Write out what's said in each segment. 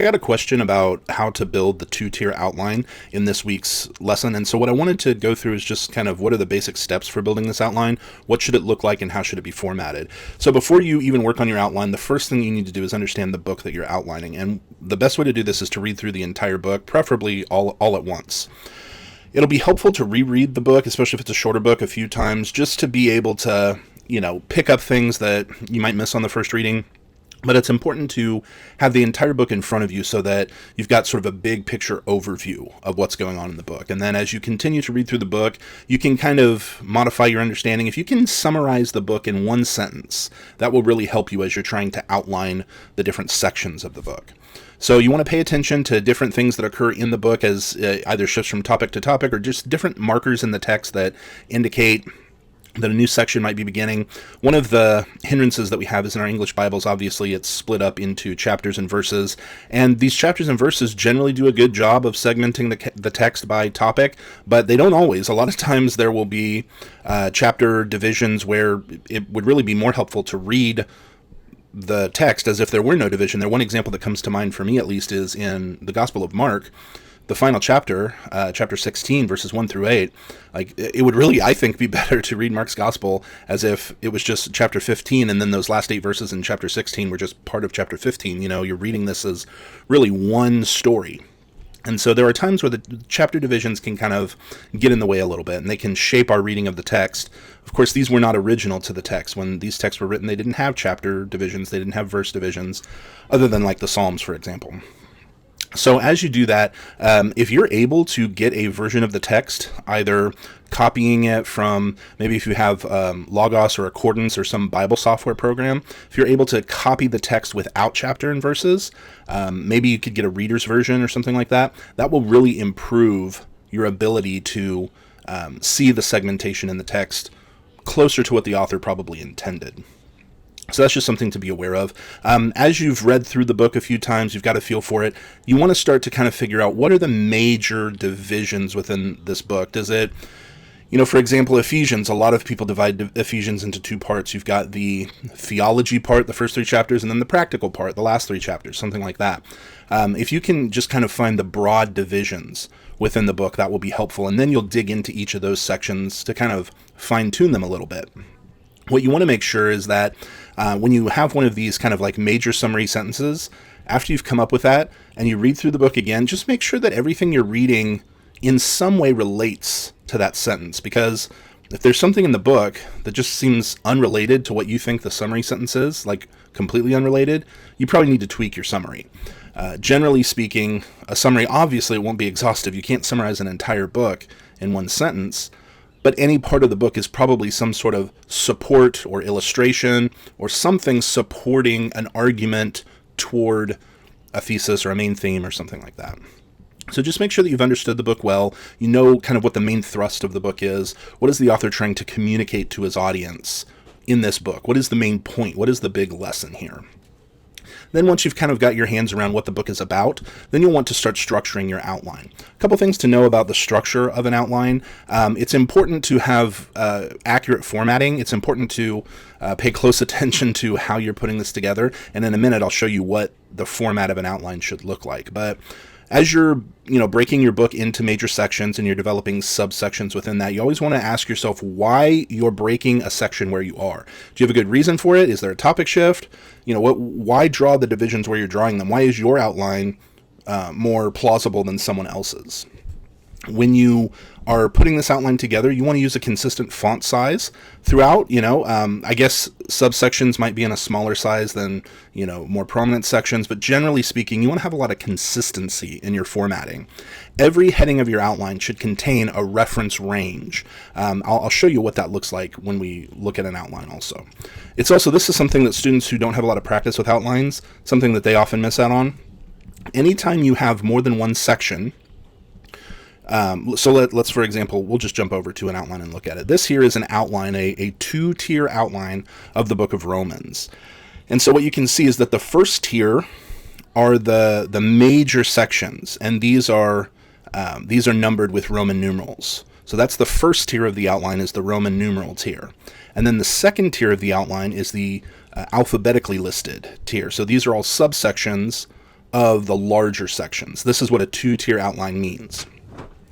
I got a question about how to build the two-tier outline in this week's lesson. And so what I wanted to go through is just kind of what are the basic steps for building this outline, what should it look like, and how should it be formatted. So before you even work on your outline, the first thing you need to do is understand the book that you're outlining. And the best way to do this is to read through the entire book, preferably all at once. It'll be helpful to reread the book, especially if it's a shorter book, a few times, just to be able to, pick up things that you might miss on the first reading. But it's important to have the entire book in front of you so that you've got sort of a big picture overview of what's going on in the book. And then as you continue to read through the book, you can kind of modify your understanding. If you can summarize the book in one sentence, that will really help you as you're trying to outline the different sections of the book. So you want to pay attention to different things that occur in the book as either shifts from topic to topic or just different markers in the text that indicate that a new section might be beginning. One of the hindrances that we have is in our English Bibles, obviously it's split up into chapters and verses, and these chapters and verses generally do a good job of segmenting the text by topic, but they don't always. A lot of times there will be chapter divisions where it would really be more helpful to read the text as if there were no division there. One example that comes to mind for me at least is in the Gospel of Mark, the final chapter, chapter 16, verses 1 through 8, like it would really, I think, be better to read Mark's gospel as if it was just chapter 15 and then those last 8 verses in chapter 16 were just part of chapter 15. You're reading this as really one story. And so there are times where the chapter divisions can kind of get in the way a little bit, and they can shape our reading of the text. Of course, these were not original to the text. When these texts were written, they didn't have chapter divisions, they didn't have verse divisions, other than like the Psalms, for example. So as you do that, if you're able to get a version of the text, either copying it from, maybe if you have Logos or Accordance or some Bible software program, if you're able to copy the text without chapter and verses, maybe you could get a reader's version or something like that. That will really improve your ability to see the segmentation in the text closer to what the author probably intended. So that's just something to be aware of. As you've read through the book a few times, you've got a feel for it. You want to start to kind of figure out what are the major divisions within this book. Does it, for example, Ephesians, a lot of people divide Ephesians into 2 parts. You've got the theology part, the first 3 chapters, and then the practical part, the last 3 chapters, something like that. If you can just kind of find the broad divisions within the book, that will be helpful. And then you'll dig into each of those sections to kind of fine-tune them a little bit. What you want to make sure is that when you have one of these kind of like major summary sentences, after you've come up with that and you read through the book again, just make sure that everything you're reading in some way relates to that sentence. Because if there's something in the book that just seems unrelated to what you think the summary sentence is, like completely unrelated, you probably need to tweak your summary. Generally speaking, a summary, obviously it won't be exhaustive. You can't summarize an entire book in one sentence. But any part of the book is probably some sort of support or illustration or something supporting an argument toward a thesis or a main theme or something like that. So just make sure that you've understood the book well. You know kind of what the main thrust of the book is. What is the author trying to communicate to his audience in this book? What is the main point? What is the big lesson here? Then once you've kind of got your hands around what the book is about, then you'll want to start structuring your outline. A couple things to know about the structure of an outline. It's important to have accurate formatting. It's important to pay close attention to how you're putting this together. And in a minute, I'll show you what the format of an outline should look like. But as you're, breaking your book into major sections and you're developing subsections within that, you always want to ask yourself why you're breaking a section where you are. Do you have a good reason for it? Is there a topic shift? Why draw the divisions where you're drawing them? Why is your outline more plausible than someone else's? When you are putting this outline together, you want to use a consistent font size throughout. I guess subsections might be in a smaller size than, more prominent sections, but generally speaking, you want to have a lot of consistency in your formatting. Every heading of your outline should contain a reference range. I'll show you what that looks like when we look at an outline also. This is something that students who don't have a lot of practice with outlines, something that they often miss out on. Anytime you have more than one section, so let's, for example, we'll just jump over to an outline and look at it. This here is an outline, a 2-tier outline of the book of Romans. And so what you can see is that the first tier are the major sections, and these are numbered with Roman numerals. So that's the first tier of the outline, is the Roman numeral tier. And then the second tier of the outline is the alphabetically listed tier. So these are all subsections of the larger sections. This is what a two-tier outline means.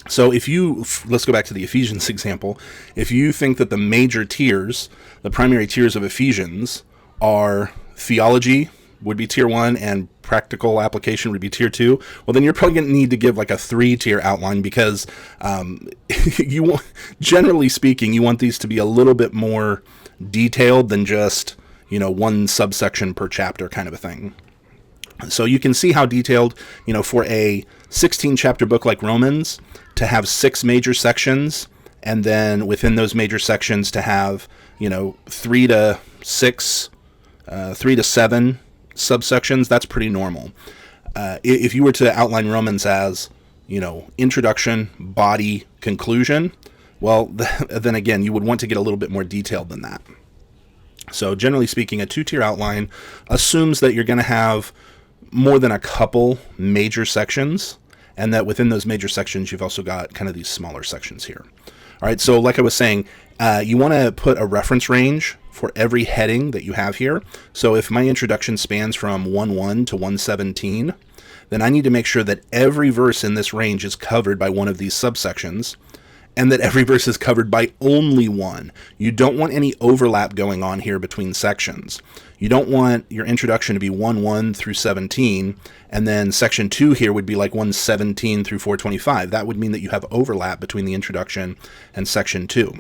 So let's go back to the Ephesians example. If you think that the major tiers, the primary tiers of Ephesians are theology would be tier 1 and practical application would be tier 2, well, then you're probably going to need to give like a 3-tier outline, because generally speaking, you want these to be a little bit more detailed than just, one subsection per chapter kind of a thing. So you can see how detailed, for a 16-chapter book like Romans, to have 6 major sections, and then within those major sections to have, 3 to 7 subsections, that's pretty normal. If you were to outline Romans as, introduction, body, conclusion, well, then again, you would want to get a little bit more detailed than that. So generally speaking, a 2-tier outline assumes that you're going to have more than a couple major sections, and that within those major sections, you've also got kind of these smaller sections here. All right, so like I was saying, you want to put a reference range for every heading that you have here. So if my introduction spans from 1:1 to 1:17, then I need to make sure that every verse in this range is covered by one of these subsections, and that every verse is covered by only one. You don't want any overlap going on here between sections. You don't want your introduction to be 1:1 through 17, and then section 2 here would be like 1:17 through 4:25. That would mean that you have overlap between the introduction and section 2.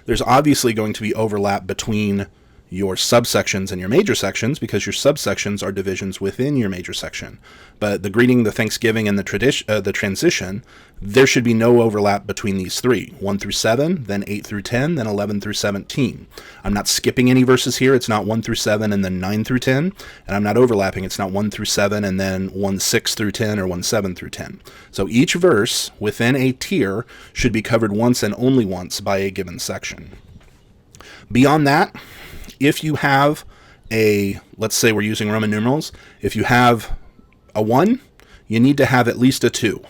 There's obviously going to be overlap between your subsections and your major sections, because your subsections are divisions within your major section. But the greeting, the thanksgiving, and the transition, there should be no overlap between these 3. 1 through 7, then 8 through 10, then 11 through 17. I'm not skipping any verses here. It's not 1 through 7 and then 9 through 10. And I'm not overlapping. It's not 1 through 7 and then 1:6 through 10 or 1:7 through 10. So each verse within a tier should be covered once and only once by a given section. Beyond that, if you have let's say we're using Roman numerals, if you have a 1, you need to have at least a 2.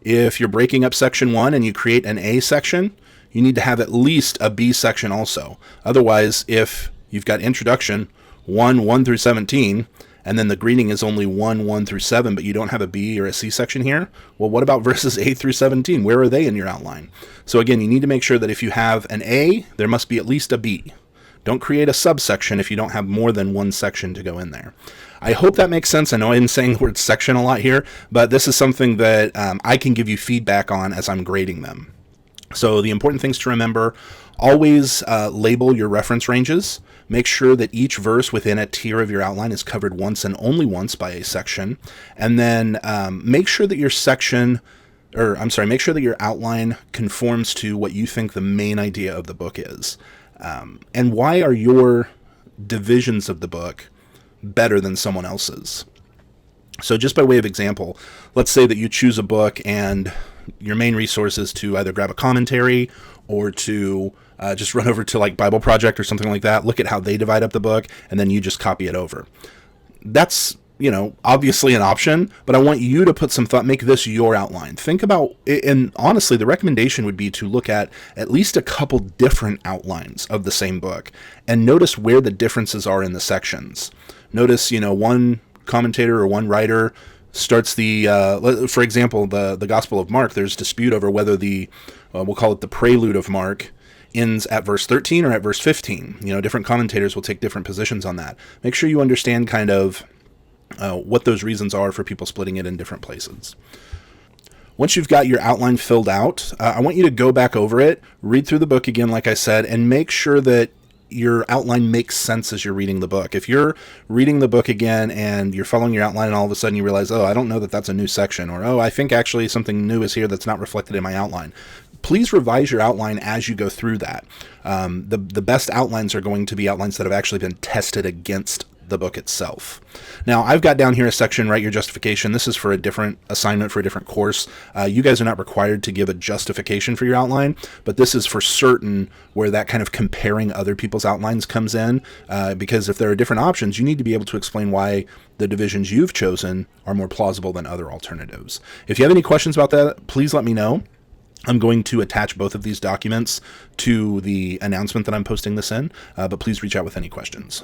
If you're breaking up section 1 and you create an A section, you need to have at least a B section also. Otherwise, if you've got introduction 1 through 17, and then the greeting is only 1 through 7, but you don't have a B or a C section here, well, what about verses 8 through 17? Where are they in your outline? So again, you need to make sure that if you have an A, there must be at least a B. Don't create a subsection if you don't have more than one section to go in there. I hope that makes sense. I know I'm saying the word section a lot here, but this is something that I can give you feedback on as I'm grading them. So the important things to remember: always label your reference ranges. Make sure that each verse within a tier of your outline is covered once and only once by a section. And then make sure that make sure that your outline conforms to what you think the main idea of the book is. And why are your divisions of the book better than someone else's? So just by way of example, let's say that you choose a book and your main resource is to either grab a commentary or to just run over to like Bible Project or something like that, look at how they divide up the book, and then you just copy it over. That's, obviously an option, but I want you to put some thought, make this your outline. Think about, and honestly, the recommendation would be to look at least a couple different outlines of the same book and notice where the differences are in the sections. Notice, one commentator or one writer starts for example, the Gospel of Mark, there's dispute over whether we'll call it the prelude of Mark, ends at verse 13 or at verse 15. Different commentators will take different positions on that. Make sure you understand kind of what those reasons are for people splitting it in different places. Once you've got your outline filled out, I want you to go back over it, read through the book again, like I said, and make sure that your outline makes sense as you're reading the book. If you're reading the book again and you're following your outline and all of a sudden you realize, I don't know that that's a new section, or, I think actually something new is here that's not reflected in my outline, please revise your outline as you go through that. The best outlines are going to be outlines that have actually been tested against the book itself. Now, I've got down here a section, write your justification. This is for a different assignment for a different course. You guys are not required to give a justification for your outline, but this is for certain where that kind of comparing other people's outlines comes in, because if there are different options, you need to be able to explain why the divisions you've chosen are more plausible than other alternatives. If you have any questions about that, please let me know. I'm going to attach both of these documents to the announcement that I'm posting this in, but please reach out with any questions.